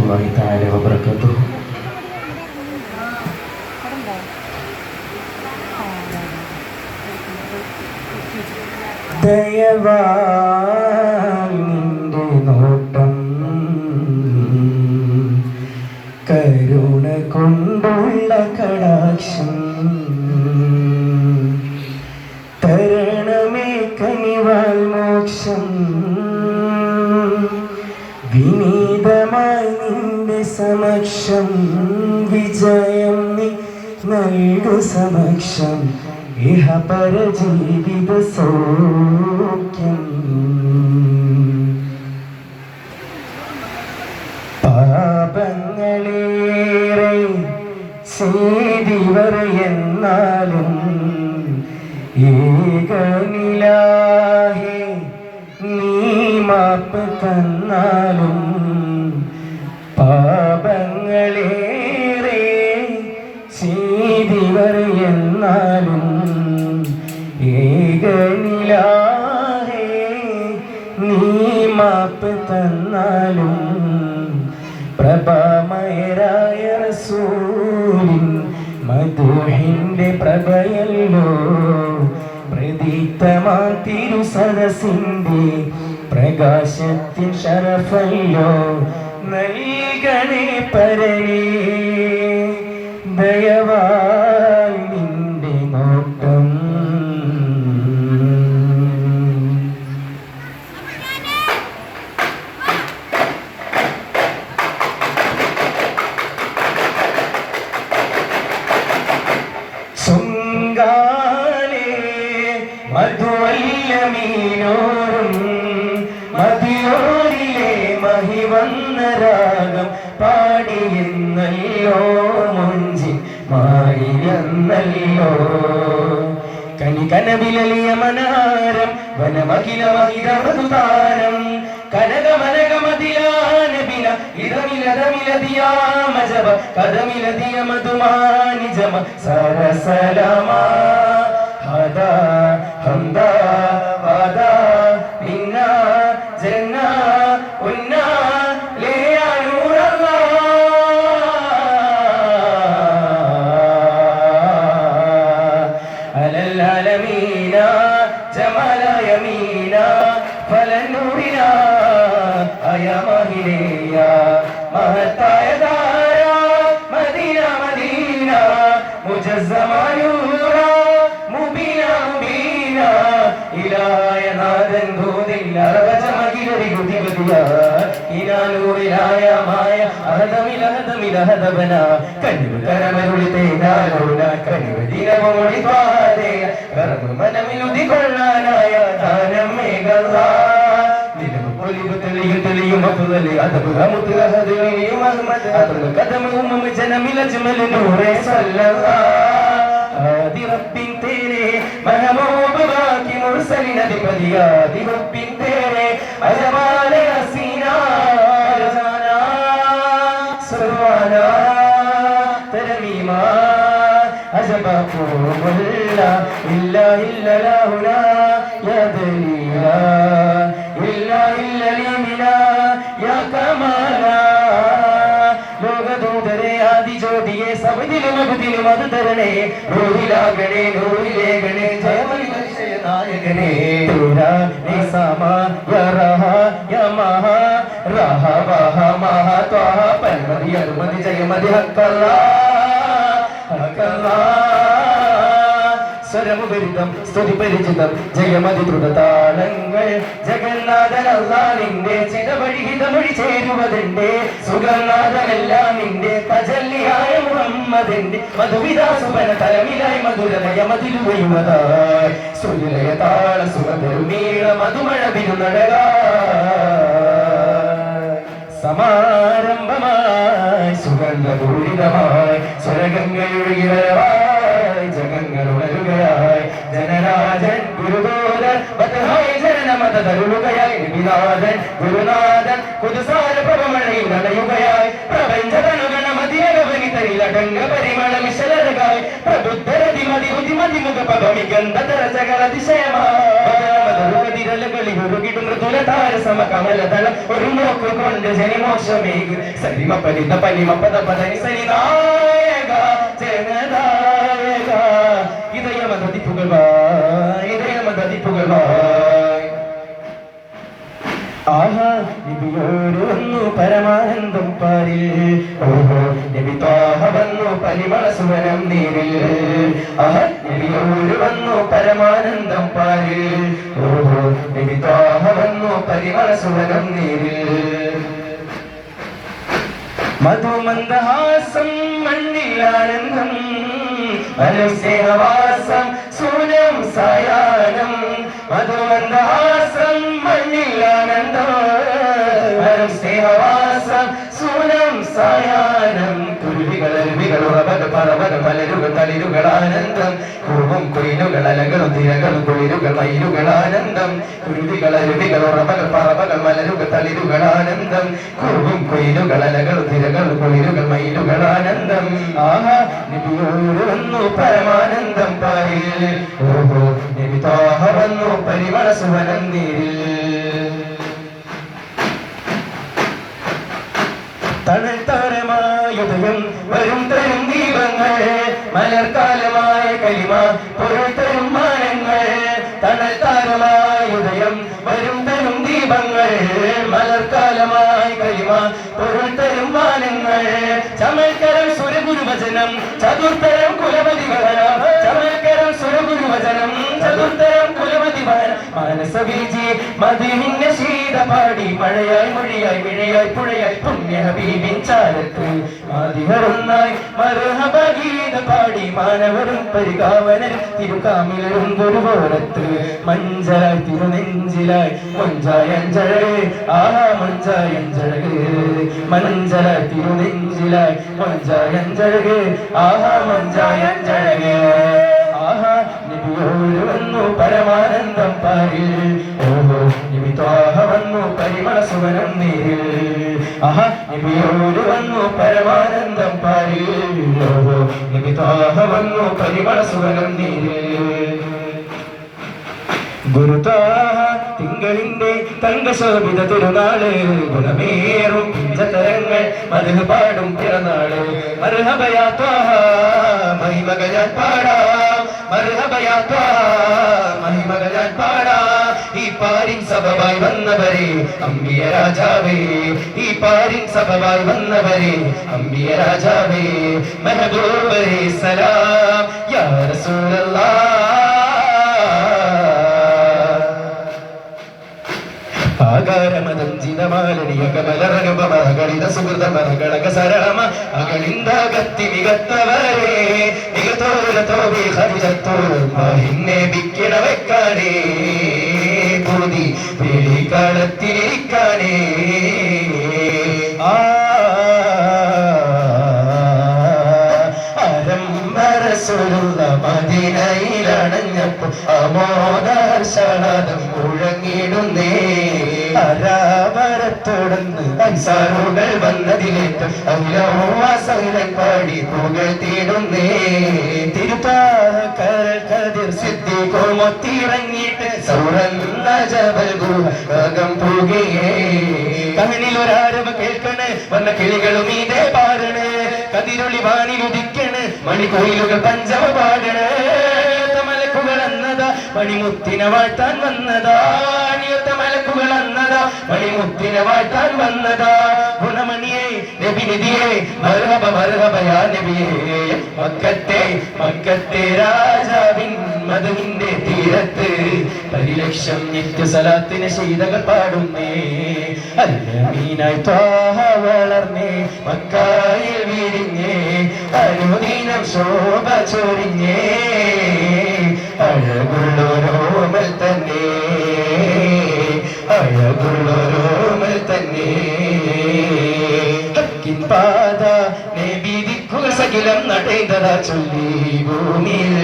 വറഹ്മത്തുള്ളാഹി തആല വബറകാതുഹു. ദയവായി നിന്റെ നോട്ടം കരുണ കൊണ്ടുള്ള കടാക്ഷം തരണമേ കനിവാൽ മോക്ഷം വിനീതമായി നിന്റെ സമക്ഷം വിജയം നീ നൽകു സമക്ഷം ഇഹപര ജീവിത സൗഖ്യം പാപങ്ങളേറെ ചെയ്തിവർ എന്നാലും ഏകനിലാഹേ നീ മാപ്പ് തന്നാലും പാപങ്ങളേറെ ചെയ്തിവർ എന്നാലും ഏകനിലാഹേ നീ മാപ്പ് തന്നാലും പ്രഭാമയരായ റസൂലിൻ മദൂഹിന്റെ പ്രഭയല്ലോ പ്രദീപ്തമാ തിരുസദസിന്റെ പ്രകാശത്തിൻ ശരഫല്ലോ നൽകണേ പരനേ ദയവായി നിന്റെ നോട്ടം സുങ്കാലേ മധുവല്ലമീനോറും മതിയോരിലെ മഹിവന്ന രാഗം പാടിയെന്നല്ലോ മുഞ്ചിൻ മാറിയെന്നല്ലോ കനി കനവിലലിയ മനാരം വനമഖില മഹിതമധുതാരം കനകമനകമതിലാനബില ഇതമിലതമിലതിയാമജബ കദമിലതിയ മധുമാനിജമ സരസലമ ഹദാ ഹംദാ വദാ മിന്ന ജന്ന ഉന്ന ലിയാ നൂറല്ലാഹ് അലൽ ആലമീന ജമാല യമീന ഫലനൂരിന അയമഹിലേയ മഹത്തായ ദാര മദീന മദീന മുജസ്സമയൂറ മുബീന മുബീന ഇലായ നാദൻ ഗോദില്ല റവജമകിലരി ഗുദിബദിയ ഇനാലൂരിലായ മായ അഹദമിലഹദമിലഹദബന കനിവ് കരമരുളി തേനാലോന കനിവ് ദിനമോടി ത്വാദേ കർമ്മ മനമിലുതി കൊള്ളാനായ ദാനം മേഘല്ല ദിനമു പൊലിവ് തെളിയും തെളിയും അഫ്ദലി അദബ് ഹമുത് അഹദിയും അഹ്മദ് അദബ് കദമ ഉമ്മ ജനമില ജമൽ നൂറേ സല്ലല്ലാഹ് ആദി റബ്ബിൻ തേരെ മഹബൂബ് ബാക്കി മുർസലിൻ അധിപതി ആദി റബ്ബിൻ തേരെ അജമാല യസീനാ ജാനാ സുബ്ഹാനാ തരമീമാ അജബ ഖുമുല്ല ഇല്ലാ ഇല്ലല്ലാഹുനാ യാ ദലീലാ ഇല്ലാ ഇല്ലലീമിനാ യാ കമാലാ ലോകദൂതരെ ആദിജ്യോതിയെ സബദിലും അബ്ദിലും അത് തരണേ റൂഹിലാകണേ നൂറിലേകണേ ജയമലി നായകനേ തുരാ നിസാമ യറഹ യമഹ റഹ വഹ മഹ ത്വഹ പൽമതി അരുമതി ജയമതി ഹക്കല്ലാ ഹക്കല്ലാ സ്വരമുപരിതം സ്തുതി പരിചിതം ജയമതി ദ്രുതതാളങ്ങൾ ജഗന്നാഥൻ അല്ലാഹുവിന്റെ ചിതവഴി ഹിതമൊഴി ചേരുവതിന്റെ സുഗന്നാഥനെല്ലാം നിന്റെ തജല്ലിയായ മുഹമ്മദിന്റെ മധുവിദാസുപന തലമിലായി മധുരമയ മതിലുവയുമതായി സുനിലയ താള സുഖതരുമീള മധുമഴ ബിരുനഴകായി സമാരംഭമായി സുഗന്ധപൂരിതമായി സ്വരഗംഗയൊഴുകിവരവായി ജഗങ്ങളുണരുകയായി ജനരാജൻ ഗുരുദൂതൻ ബദ്ധായി ജനനമത തരുളുകയായി നിബിനാഥൻ ഗുരുനാഥൻ കുതുസാര പ്രഭമഴയിൽ നടയുകയായി പ്രപഞ്ചതനുഗണ മതിയകവനിതയിലടങ്ക പരിമള മിശലരകായി പ്രബുദ്ധരതിമതി ബുദ്ധിമതി മുഖ പഭമിഗന്ധ തരസകളതിശയമായി കതിരലകളിൽ ഉരുകിടും മൃദുലതാര സമകമലതളം ഒരു നോക്ക് കൊണ്ട് ജനിമോക്ഷമേകു സരിമ പരിത പനിമ പദ പദനി സനി നായക ജനനായക ഇതയമതി പുകഴ്വായ് ആഹാ നബിയോട് വന്നു പരമാനന്ദം പാരിൽ ഓഹോ നബി ത്വാഹ വന്നു പരിമള സുവനം നീരിൽ ആഹാ നബിയോട് വന്നു പരമാനന്ദം പാരിൽ ഓഹോ നബി ത്വാഹ വന്നു പരിമള സുവനം നീരിൽ മധുമന്ദഹാസം മണ്ണിലാനന്ദം അനുസ്നേഹവാസം സൂനം സായാഹ്നം മധുമന്ദഹാസം മണ്ണിലാനന്ദം അനുസ്നേഹവാസം സൂനം സായാഹ്നം പറവകൾ മലരുകൾ തളിരുകൾ ആനന്ദം കുറുവും കുയിലുകൾ അലകളും തിരകളും കുളിരുകൾ മയിലുകൾ ആനന്ദം കുരുവികൾ അരുവികൾ ഉറവകൾ പറവകൾ മലരുകൾ തളിരുകൾ ആനന്ദം കുറുവും കുയിലുകൾ അലകൾ തിരകൾ കുളിരുകൾ മയിലുകൾ ആനന്ദം ആഹാ നബിയോട് വന്നു പരമാനന്ദം പാരിൽ ഓഹോ നബി ത്വാഹ വന്നു പരിമള സുവനം നീരിൽ തണൽ താരമായുദയം വരും തരും ദീപങ്ങൾ മലർക്കാലമായ കലിമ പൊരുൾ തരും മാനങ്ങൾ തണൽ താരമായുദയം വരും തരും ദീപങ്ങൾ മലർക്കാലമായ കലിമ പൊരുൾ തരും മാനങ്ങൾ ചമൽക്കരം സുരഗുരുവചനം ചതുർത്തരം കുലപതി വഹനം ചമൽക്കരം സുരഗുരുവചനം ചതുർത്തരം കുലപതി വഹനം മാനസബീജി മദിഹിന്റെ ശീത പാടി മഴയായി മൊഴിയായി മിഴയായി പുഴയായി പുണ്യ ഹബീബിൻ ചാരത്ത് ആദിഹറുന്നായി മർഹബ ഗീത പാടി മാനവരും പരികാവനരും തിരുകാമിലരും ഗുരുവോരത്ത് മഞ്ചലായി തിരുനെഞ്ചിലായി മൊഞ്ചായഞ്ചഴക് ആഹാ മൊഞ്ചായഞ്ചഴക് മഞ്ചലായി തിരുനെഞ്ചിലായി മൊഞ്ചായഞ്ചഴക് ആഹാ മൊഞ്ചായഞ്ചഴക് ആഹാ നബിയോട് വന്നു പരമാനന്ദം പാരിൽ ഓഹോ നബി ത്വാഹ വന്നു പരിമള സുവനം നീരിൽ ആഹാ നബിയോട് വന്നു പരമാനന്ദം പാരിൽ ഓഹോ നബി ത്വാഹ വന്നു പരിമള സുവനം നീരിൽ ഗുരുതാഹ തിങ്കളിന്റെ തങ്കശോഭിത തിരുനാള് ഗുണമേറും പിഞ്ചതരങ്ങൾ മധു പാടും പിറന്നാള് മർഹബയാ ത്വാഹ മഹിമകൾ ഞാൻ പാടാം മർഹബയാ ത്വാഹ മഹിമകൾ ഞാൻ പാടാം ഈ പാരിൻ സഭവായി വന്നവരെ അമ്പിയ രാജാവേ ഈ പാരിൻ സഭവായി വന്നവരെ അമ്പിയ രാജാവേ മെഹബൂബരേ സലാം യാ റസൂലല്ലാഹ് ആകാരമതഞ്ചിതമാലനിയകമലരനുപമകളിത സുഹൃതമകളക സരളമ അകളിന്ദാകത്തി മികത്തവരെ മികത്തോലത്തോവി ഹരിജത്തോർമാഹിന്നെ ബിക്കിണ വെക്കാനേ പൂതി വെളിക്കാലത്തിരിക്കാനേ ആരംഭരസുള്ള മദീനയിലണഞ്ഞപ്പോൾ അമോദർശനാദം മുഴങ്ങിടുന്നേ അരാവരത്തോടന്ന് അൻസാറുകൾ വന്നതിലേറ്റം അഖിലവാസകൻ പാടി പുകഴ്ത്തിയിടുന്നേ തിരുത്താക്കരൽ കതിർ സിദ്ധിക്കോമൊത്തിറങ്ങിയിട്ട് സൗറന്ന ജബൽ ഗുഹകം പുകയേ കണ്ണിൽ ഒരാരവ കേൾക്കണ് വന്ന കിളികളും ഇതേ പാടണ് കതിരൊളി വാനിലുദിക്കണ് മണിക്കോയിലുകൾ പഞ്ചമ പാടണ് മലക്കുകൾ എന്നതാ മണിമുത്തിനെ വാഴ്ത്താൻ വന്നതാ മലക്കുകൾ എന്നതാ മണിമുത്തിനെ വാഴ്ത്താൻ വന്നതാ ഗുണമണിയെ നബിനിധിയെ മർഹബ മർഹബ യാ നബിയേ മക്കത്തെ രാജാവിൻ മദനിന്റെ തീരത്ത് പരിലക്ഷം നിത്യസലാത്തിന് ശീതകൾ പാടുന്നേ അല്ലമീനായി ത്വാഹ വളർന്നേ മക്കായിൽ വിരിഞ്ഞേ അനുദീനം ശോഭ ചൊരിഞ്ഞേ അഴകുള്ളോരോമൽ തന്നെ അഴകുള്ളോരോമൽ തന്നെ ഹക്കിൻ പാത നബി ദിക്കുകൾ സകിലം നടൈതതാ ചൊല്ലി ഭൂമിയിൽ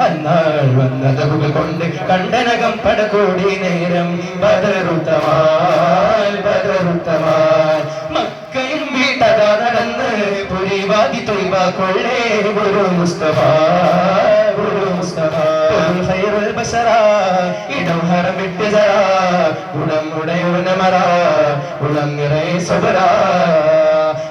അന്നാൾ വന്നതവുകൾ കൊണ്ട് കണ്ടനകം പടകൂടി നേരം ബദറുത്തമാൽ മക്കയും വീട്ടതാ നടന്ന് പുരിവാദി തൊയ്വ കൊള്ളേ ഗുരു മുസ്തഫ ഖൈറുൽ ബശറ ഇടം ഹറമിട്ട് ജറ ഉടമുടയോനമറ ഉളം നിറയെ സബറ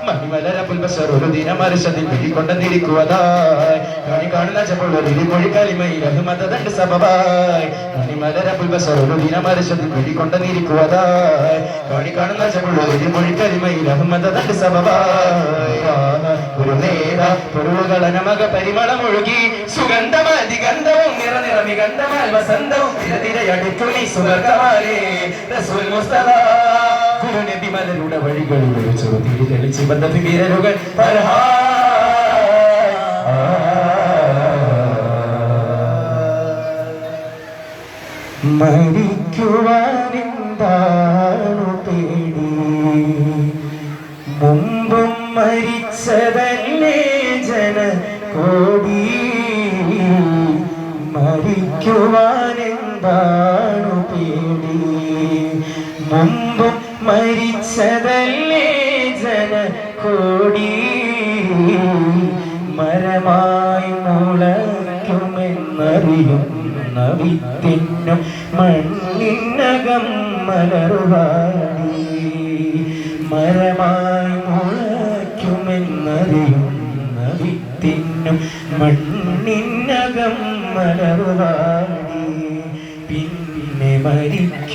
മഹിമലരപ്പുൽ ബശർ ഒരു ദിനം അർശദിൽ പിടികൊണ്ടിരിക്കുവതായി കാണി കാണുന്ന ചെപ്പുള്ളൊരു മൊഴി കലിമയിൽ അഹ്മദണ്ട് സബബായി മഹിമലരപ്പുൽ ബശർ ഒരു ദിനം അർശദിൽ പിടികൊണ്ടിരിക്കുവതായി കാണി കാണുന്ന ചെപ്പുള്ളൊരു മൊഴി കലിമയിൽ അഹ്മദണ്ട് സബബായി ഒരു നേര പൊരുളുകള നമക പരിമളമൊഴുകി സുഗന്ധമാതി ഗന്ധവും നിറനിറമി ഗന്ധമാൽ വസന്തവും തിരതിരയടിത്തു നീ സുഗന്ധമാലേ റസൂൽ മുസ്തഫ നബി മലരുടെ വഴികളിലൂടെ ചെറുതിരി തെളിച്ച് ബന്ധ വീരരുകൾ മരിക്കുവാനെന്താണു പേടി മുമ്പും മരിച്ചതല്ലേ ജന കോടി മരിക്കുവാനെന്താണു പേടി മുമ്പും മരിച്ചതല്ലേ ജന കോടി മരമായി മുളയ്ക്കുമെന്നറിയുന്ന വിത്തിനും മണ്ണിനകം മലർവാടി മരമായി മുളയ്ക്കുമെന്നറിയുന്ന വിത്തിനും മണ്ണിനകം മലർവാടി പിന്നെ മരിക്കുവാനെന്താണ്